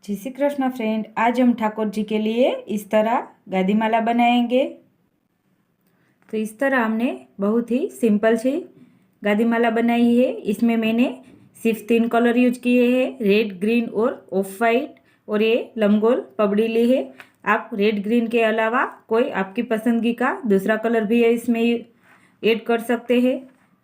जय श्री कृष्ण फ्रेंड। आज हम ठाकुर जी के लिए इस तरह गादी माला बनाएंगे। तो इस तरह हमने बहुत ही सिंपल सी गादी माला बनाई है। इसमें मैंने सिर्फ 3 कलर यूज किए हैं, रेड, ग्रीन और ऑफ वाइट, और ये लंबगोल पबड़ी ली है। आप रेड ग्रीन के अलावा कोई आपकी पसंदगी का दूसरा कलर भी इसमें ऐड कर सकते हैं।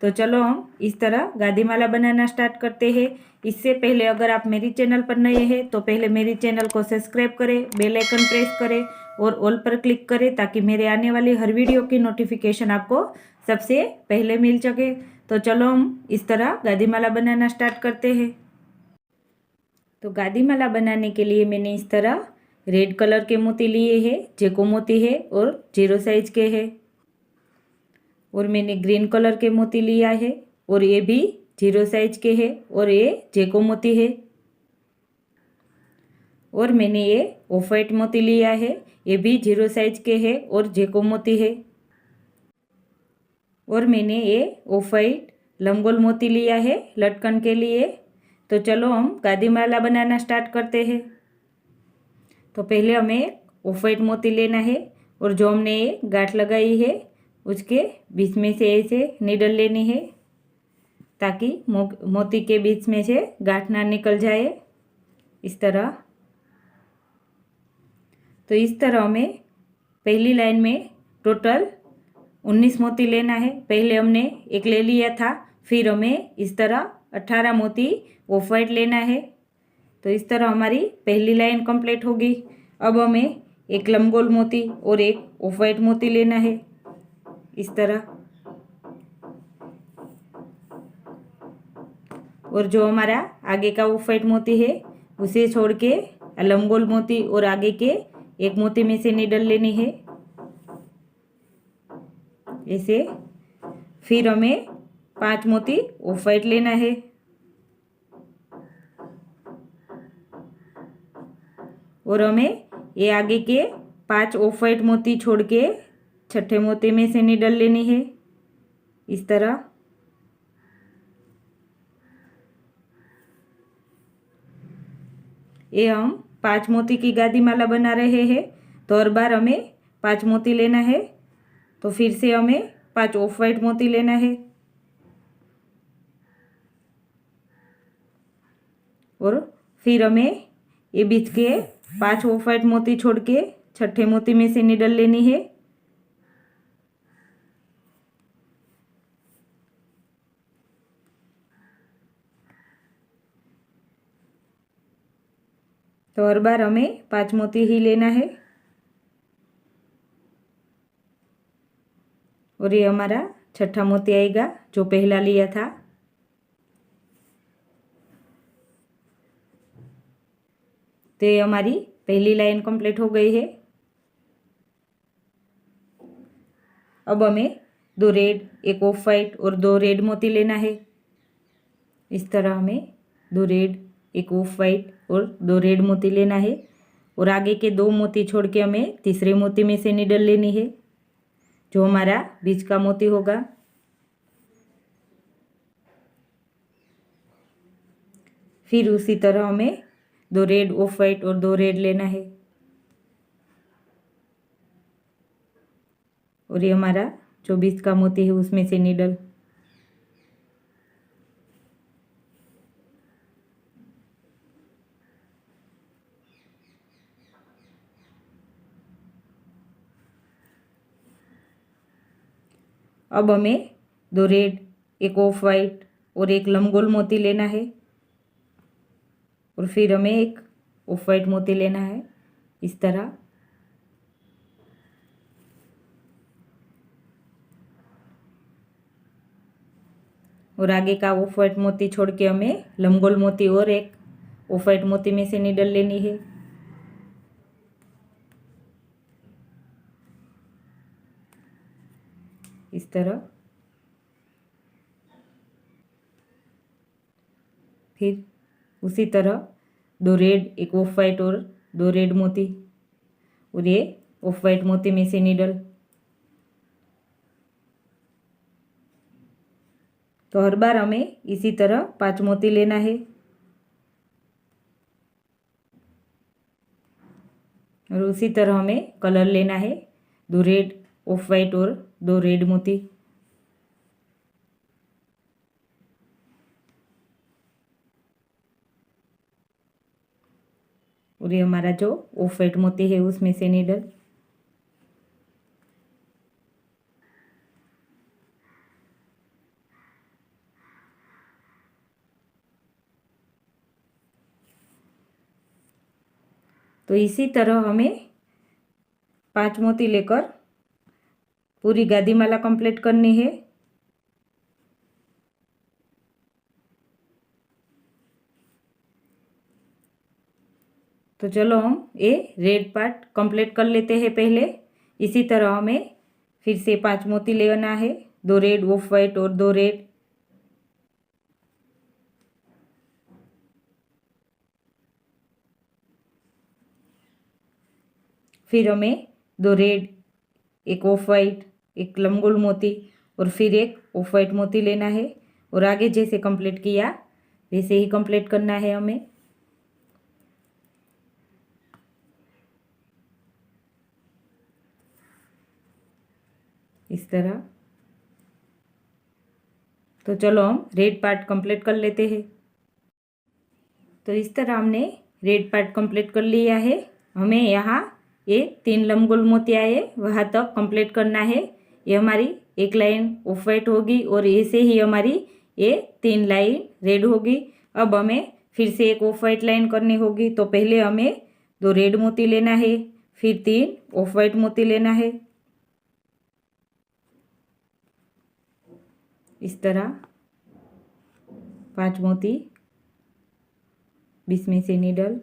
तो चलो हम इस तरह गादी माला बनाना स्टार्ट करते हैं। इससे पहले अगर आप मेरी चैनल पर नए हैं तो पहले मेरी चैनल को सब्सक्राइब करें, बेल आइकन प्रेस करें और ऑल पर क्लिक करें ताकि मेरे आने वाली हर वीडियो की नोटिफिकेशन आपको सबसे पहले मिल सके। तो चलो हम इस तरह गादी माला बनाना स्टार्ट करते हैं। तो गादी माला बनाने के लिए मैंने इस तरह रेड कलर के मोती लिए हैं, जेको मोती है और 0 साइज के है। और मैंने ग्रीन कलर के मोती लिया है और ये भी 0 साइज के है और ये जेको मोती है। और मैंने ये ऑफ वाइट मोती लिया है, ये भी 0 साइज के है और जेको मोती है। और मैंने ये ऑफ वाइट लंबगोल मोती लिया है लटकन के लिए। तो चलो हम गादी माला बनाना स्टार्ट करते हैं। तो पहले हमें ऑफ वाइट मोती लेना है और जो हमने ये गांठ लगाई है उसके बीच में से ऐसे नीडल लेनी है ताकि मोती के बीच में से गांठ ना निकल जाए, इस तरह। तो इस तरह हमें पहली लाइन में टोटल 19 मोती लेना है। पहले हमने एक ले लिया था, फिर हमें इस तरह 18 मोती ऑफ वाइट लेना है। तो इस तरह हमारी पहली लाइन कंप्लीट होगी। अब हमें एक लंबगोल मोती और एक ऑफ वाइट मोती लेना है, इस तरह। और जो हमारा आगे का ऑफ वाइट मोती है उसे छोड़ के लंबगोल मोती और आगे के एक मोती में से नीडल लेनी है, ऐसे। फिर हमें 5 मोती ऑफ वाइट लेना है और हमें ये आगे के 5 ऑफ वाइट मोती छोड़ के छठे मोती में से नीडल लेनी है, इस तरह। ये हम 5 मोती की गादी माला बना रहे हैं। तो हर बार हमें 5 मोती लेना है। तो फिर से हमें 5 ऑफ वाइट मोती लेना है और फिर हमें ये बीच के 5 ऑफ वाइट मोती छोड़ के छठे मोती में से नीडल लेनी है। तो हर बार हमें 5 मोती ही लेना है। और ये हमारा छठा मोती आएगा जो पहला लिया था। तो ये हमारी पहली लाइन कंप्लीट हो गई है। अब हमें 2 रेड, एक ऑफ वाइट और 2 रेड मोती लेना है, इस तरह। हमें 2 रेड, एक ऑफ वाइट और 2 रेड मोती लेना है और आगे के 2 मोती छोड़ के हमें तीसरे मोती में से नीडल लेनी है जो हमारा बीच का मोती होगा। फिर उसी तरह हमें 2 रेड, ऑफ वाइट और 2 रेड लेना है और ये हमारा जो बीच का मोती है उसमें से नीडल। अब हमें 2 रेड, एक ऑफ वाइट और एक लंबगोल मोती लेना है और फिर हमें एक ऑफ वाइट मोती लेना है, इस तरह। और आगे का ऑफ वाइट मोती छोड़ के हमें लंबगोल मोती और एक ऑफ वाइट मोती में से नीडल लेनी है, इस तरह। फिर उसी तरह 2 रेड, एक ऑफ वाइट और 2 रेड मोती और ये ऑफ वाइट मोती में से नीडल। तो हर बार हमें इसी तरह 5 मोती लेना है। और उसी तरह हमें कलर लेना है, 2 रेड ऑफ वाइट और 2 रेड मोती। और ये हमारा जो ऑफ वाइट मोती है उसमें से नीडल। तो इसी तरह हमें 5 मोती लेकर पूरी गादी माला कंप्लीट करनी है। तो चलो हम ये रेड पार्ट कंप्लीट कर लेते हैं पहले। इसी तरह हमें फिर से 5 मोती लेना है, 2 रेड ऑफ वाइट और 2 रेड। फिर हमें 2 रेड, एक ऑफ वाइट, एक लमगोल मोती और फिर एक ऑफ वाइट मोती लेना है। और आगे जैसे कंप्लीट किया वैसे ही कंप्लीट करना है हमें। इस तरह। तो चलो हम रेड पार्ट कंप्लीट कर लेते हैं। तो इस तरह हमने रेड पार्ट कंप्लीट कर लिया है। हमें यहाँ ये 3 लमगोल मोती आए वहाँ तक कंप्लीट करना है। ये हमारी एक लाइन ऑफ वाइट होगी और ऐसे ही हमारी ये 3 लाइन रेड होगी। अब हमें फिर से एक ऑफ वाइट लाइन करनी होगी। तो पहले हमें 2 रेड मोती लेना है, फिर 3 ऑफ वाइट मोती लेना है। इस तरह 5 मोती, बीच में से नीडल।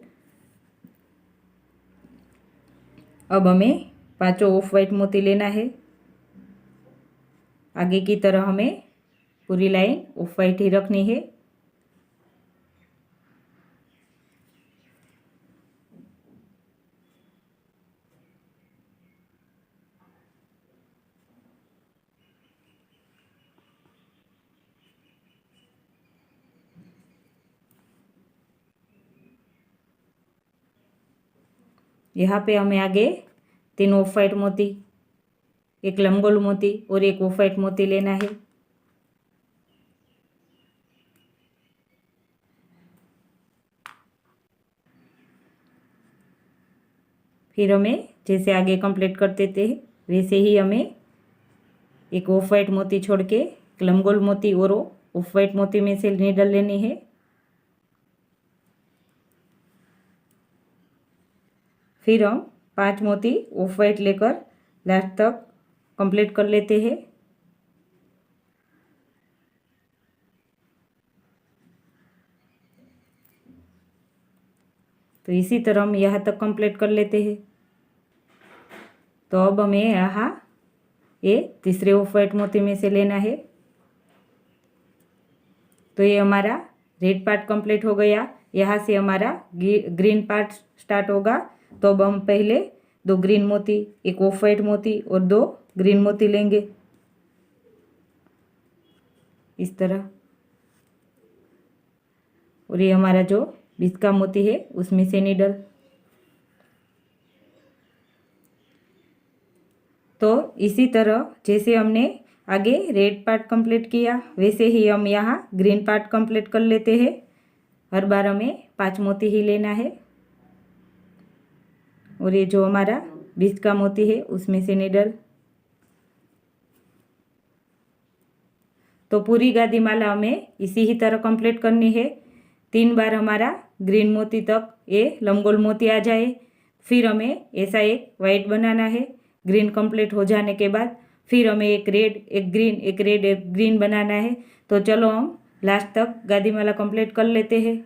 अब हमें 5 ऑफ वाइट मोती लेना है। आगे की तरह हमें पूरी लाइन ऑफ वाइट ही रखनी है। यहाँ पे हमें आगे 3 ऑफ वाइट मोती, एक लमगोल मोती और एक ऑफ वाइट मोती लेना है। फिर हमें जैसे आगे कंप्लीट करते थे वैसे ही हमें एक ऑफ वाइट मोती छोड़ के एक लमगोल मोती और ऑफ वाइट मोती में से नीडल लेनी है। फिर हम 5 मोती ऑफ वाइट लेकर लास्ट तक कंप्लीट कर लेते हैं। तो इसी तरह हम यहाँ तक कंप्लीट कर लेते हैं। तो अब हमें यहाँ ये तीसरे ऑफ वाइट मोती में से लेना है। तो ये हमारा रेड पार्ट कंप्लीट हो गया। यहाँ से हमारा ग्रीन पार्ट स्टार्ट होगा। तो अब हम पहले 2 ग्रीन मोती, एक ऑफ वाइट मोती और 2 ग्रीन मोती लेंगे इस तरह। और ये हमारा जो बीच का मोती है उसमें से नीडल। तो इसी तरह जैसे हमने आगे रेड पार्ट कंप्लीट किया वैसे ही हम यहाँ ग्रीन पार्ट कंप्लीट कर लेते हैं। हर बार हमें 5 मोती ही लेना है। और ये जो हमारा बीच का मोती है उसमें से नीडल। तो पूरी गादी माला हमें इसी ही तरह कंप्लीट करनी है। 3 बार हमारा ग्रीन मोती तक ये लमगोल मोती आ जाए। फिर हमें ऐसा एक वाइट बनाना है। ग्रीन कंप्लीट हो जाने के बाद फिर हमें एक रेड, एक ग्रीन, एक रेड, एक ग्रीन बनाना है। तो चलो हम लास्ट तक गादी माला कंप्लीट कर लेते हैं।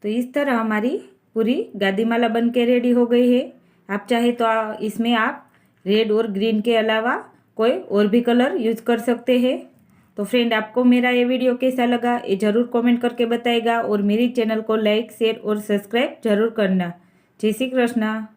तो इस तरह हमारी पूरी गादी माला बन के रेडी हो गई है। आप चाहे तो इसमें आप रेड और ग्रीन के अलावा कोई और भी कलर यूज कर सकते हैं। तो फ्रेंड, आपको मेरा ये वीडियो कैसा लगा ये ज़रूर कमेंट करके बताइएगा और मेरी चैनल को लाइक, शेयर और सब्सक्राइब जरूर करना। जय श्री कृष्णा।